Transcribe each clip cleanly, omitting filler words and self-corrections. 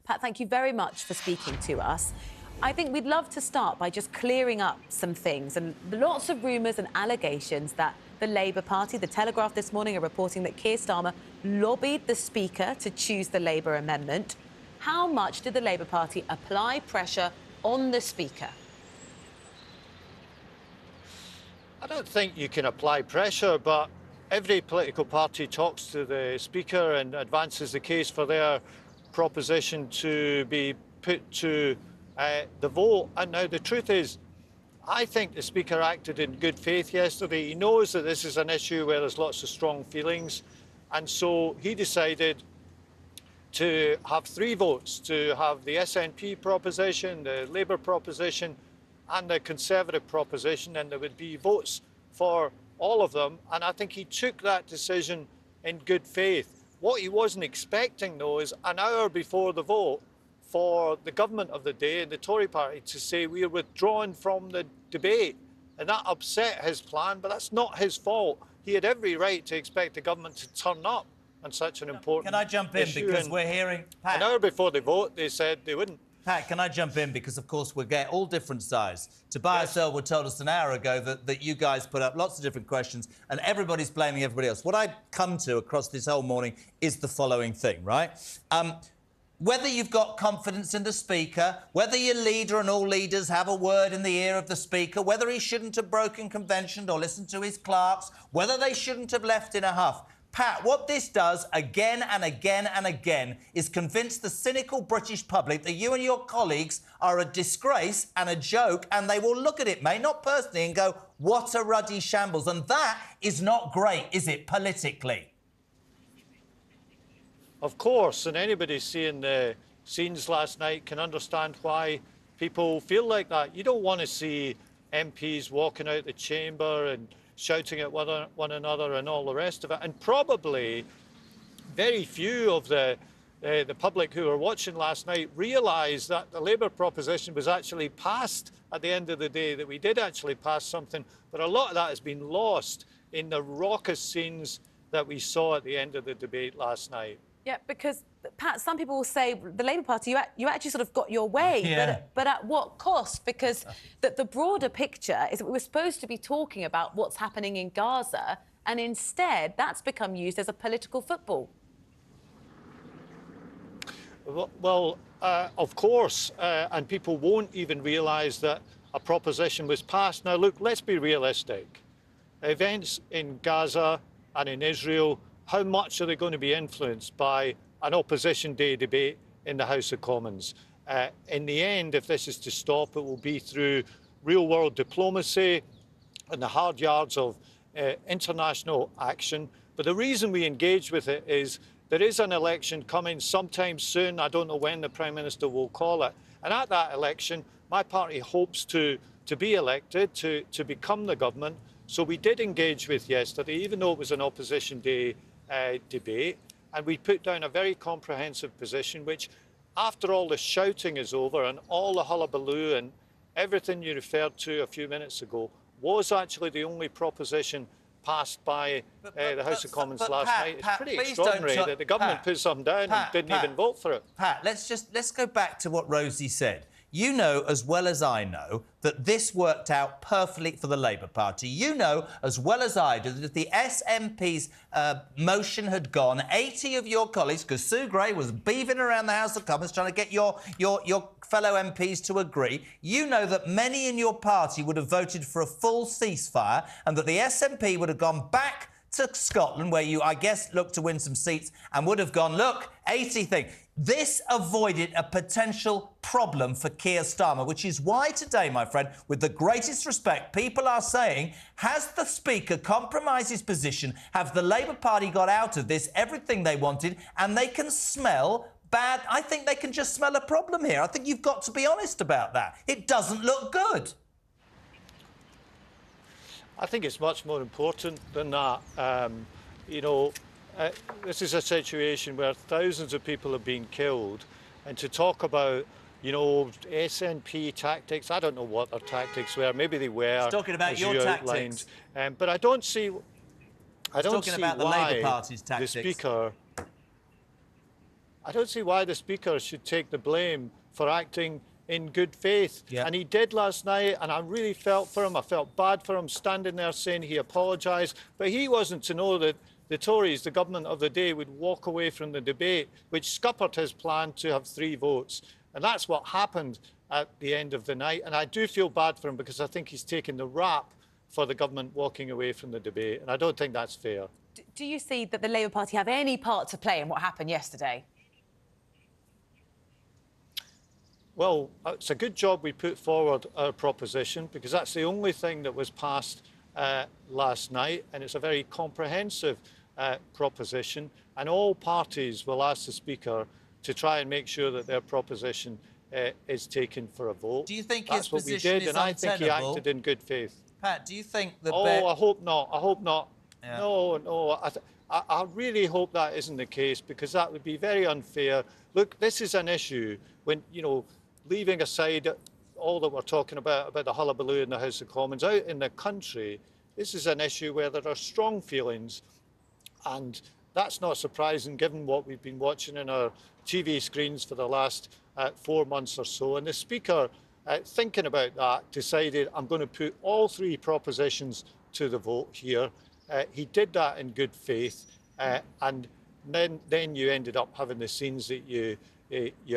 Pat, thank you very much for speaking to us. I think we'd love to start by just clearing up some things. And lots of rumours and allegations that the Labour Party, the Telegraph this morning, are reporting that Keir Starmer lobbied the Speaker to choose the Labour amendment. How much did the Labour Party apply pressure on the Speaker? I don't think you can apply pressure, but every political party talks to the Speaker and advances the case for their proposition to be put to the vote. And now the truth is, I think the Speaker acted in good faith yesterday. He knows that this is an issue where there's lots of strong feelings. And so he decided to have 3 votes, to have the SNP proposition, the Labour proposition and the Conservative proposition, and there would be votes for all of them. And I think he took that decision in good faith. What he wasn't expecting, though, is an hour before the vote for the government of the day and the Tory party to say we are withdrawing from the debate. And that upset his plan, but that's not his fault. He had every right to expect the government to turn up on such an important issue. Can I jump in? Because we're hearing... Pat, an hour before the vote, they said they wouldn't. Pat, can I jump in? Because, of course, we get all different sides. Tobias Elwood told us an hour ago that you guys put up lots of different questions and everybody's blaming everybody else. What I come to across this whole morning is the following thing, right? Whether you've got confidence in the Speaker, whether your leader and all leaders have a word in the ear of the Speaker, whether he shouldn't have broken convention or listened to his clerks, whether they shouldn't have left in a huff. Pat, what this does again and again and again is convince the cynical British public that you and your colleagues are a disgrace and a joke, and they will look at it, mate, not personally, and go, what a ruddy shambles. And that is not great, is it, politically? Of course, and anybody seeing the scenes last night can understand why people feel like that. You don't want to see MPs walking out the chamber and shouting at one another and all the rest of it. And probably very few of the public who were watching last night realised that the Labour proposition was actually passed at the end of the day, that we did actually pass something. But a lot of that has been lost in the raucous scenes that we saw at the end of the debate last night. Yeah, because, Pat, some people will say the Labour Party, you actually sort of got your way, but at what cost? Because the broader picture is that we were supposed to be talking about what's happening in Gaza, and instead that's become used as a political football. Well, of course, and people won't even realise that a proposition was passed. Now, look, let's be realistic. Events in Gaza and in Israel, how much are they going to be influenced by an opposition day debate in the House of Commons? In the end, if this is to stop, it will be through real-world diplomacy and the hard yards of international action. But the reason we engage with it is there is an election coming sometime soon. I don't know when the Prime Minister will call it. And at that election, my party hopes to be elected, to become the government. So we did engage with yesterday, even though it was an opposition day debate, and we put down a very comprehensive position which, after all the shouting is over and all the hullabaloo and everything you referred to a few minutes ago, was actually the only proposition passed by the House of Commons last night. It's pretty extraordinary that the government put something down and didn't even vote for it. Pat, let's go back to what Rosie said. You know as well as I know that this worked out perfectly for the Labour Party. You know as well as I do that if the SNP's motion had gone, 80 of your colleagues, because Sue Gray was beaving around the House of Commons trying to get your fellow MPs to agree, you know that many in your party would have voted for a full ceasefire and that the SNP would have gone back to Scotland, where you, I guess, looked to win some seats and would have gone, look, 80 thing. This avoided a potential problem for Keir Starmer, which is why today, my friend, with the greatest respect, people are saying, has the Speaker compromised his position? Have the Labour Party got out of this everything they wanted? And they can smell bad. I think they can just smell a problem here. I think you've got to be honest about that. It doesn't look good. I think it's much more important than that. This is a situation where thousands of people have been killed, and to talk about, SNP tactics, I don't know what their tactics were. Maybe they were. He's talking about your tactics. But I don't see. I don't talking see about the why Labour Party's tactics. The Speaker. I don't see why the Speaker should take the blame for acting in good faith. Yeah. And he did last night, and I really felt for him. I felt bad for him standing there saying he apologised. But he wasn't to know that the Tories, the government of the day, would walk away from the debate, which scuppered his plan to have 3 votes. And that's what happened at the end of the night. And I do feel bad for him because I think he's taken the rap for the government walking away from the debate. And I don't think that's fair. Do you see that the Labour Party have any part to play in what happened yesterday? Well, it's a good job we put forward our proposition because that's the only thing that was passed last night, and it's a very comprehensive proposition, and all parties will ask the Speaker to try and make sure that their proposition is taken for a vote. Do you think that's his what we position did, is and I think he untenable? acted in good faith. Pat, do you think the... I hope not. I hope not. Yeah. No. I really hope that isn't the case because that would be very unfair. Look, this is an issue when, you know, leaving aside all that we're talking about the hullabaloo in the House of Commons, out in the country, this is an issue where there are strong feelings, and that's not surprising given what we've been watching in our TV screens for the last 4 months or so. And the Speaker, thinking about that, decided, I'm going to put all 3 propositions to the vote here. He did that in good faith, and then you ended up having the scenes that you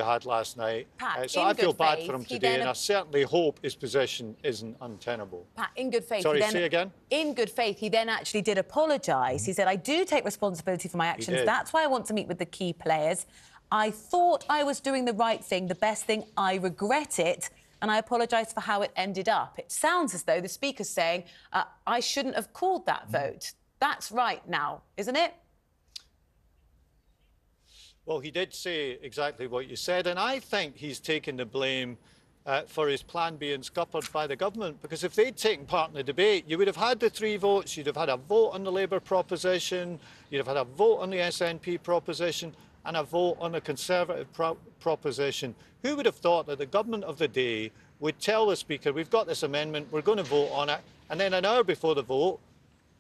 had last night. Pat, so I feel bad for him today, and I certainly hope his position isn't untenable. Pat, in good faith... Sorry, say again? In good faith, he then actually did apologise. He said, I do take responsibility for my actions. That's why I want to meet with the key players. I thought I was doing the right thing, the best thing. I regret it, and I apologise for how it ended up. It sounds as though the Speaker's saying, I shouldn't have called that vote. That's right now, isn't it? Well, he did say exactly what you said, and I think he's taken the blame for his plan being scuppered by the government, because if they'd taken part in the debate, you would have had the 3 votes, you'd have had a vote on the Labour proposition, you'd have had a vote on the SNP proposition, and a vote on the Conservative proposition. Who would have thought that the government of the day would tell the Speaker, we've got this amendment, we're going to vote on it, and then an hour before the vote,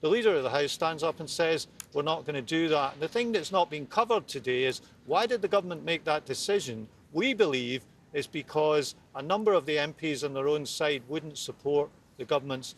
the Leader of the House stands up and says, we're not going to do that. And the thing that's not being covered today is, why did the government make that decision? We believe it's because a number of the MPs on their own side wouldn't support the government's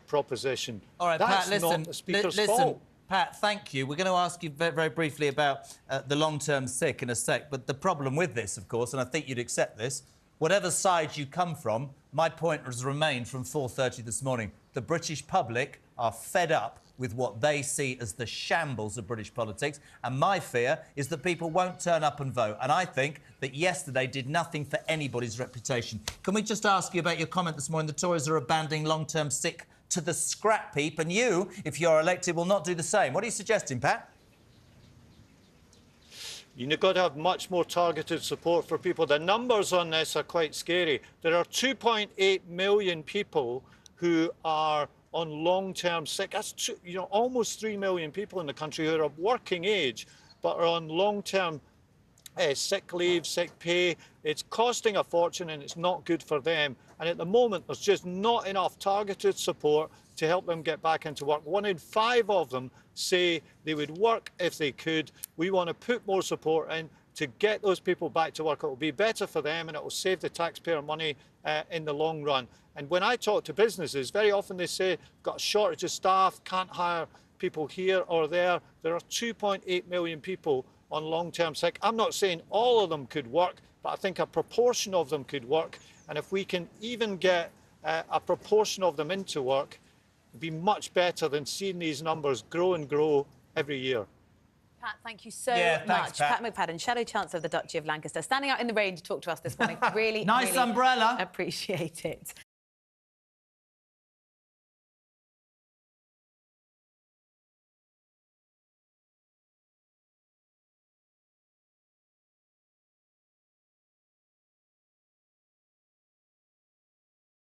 proposition. All right, that's Pat, listen, not the Speaker's listen, fault. Pat, thank you. We're going to ask you very, very briefly about the long-term sick in a sec. But the problem with this, of course, and I think you'd accept this, whatever side you come from, my point has remained from 4:30 this morning. The British public are fed up with what they see as the shambles of British politics. And my fear is that people won't turn up and vote. And I think that yesterday did nothing for anybody's reputation. Can we just ask you about your comment this morning? The Tories are abandoning long-term sick to the scrap heap, and you, if you're elected, will not do the same. What are you suggesting, Pat? You've got to have much more targeted support for people. The numbers on this are quite scary. There are 2.8 million people who are on long-term sick. That's almost 3 million people in the country who are of working age but are on long-term sick leave, sick pay. It's costing a fortune and it's not good for them. And at the moment, there's just not enough targeted support to help them get back into work. 1 in 5 of them say they would work if they could. We want to put more support in to get those people back to work. It will be better for them and it will save the taxpayer money in the long run. And when I talk to businesses, very often they say, got a shortage of staff, can't hire people here or there. There are 2.8 million people on long-term sick. I'm not saying all of them could work, but I think a proportion of them could work. And if we can even get a proportion of them into work, it'd be much better than seeing these numbers grow and grow every year. Pat, thank you so thanks, much. Pat McFadden, Shadow Chancellor of the Duchy of Lancaster, standing out in the rain to talk to us this morning. Really, nice really umbrella. Appreciate it.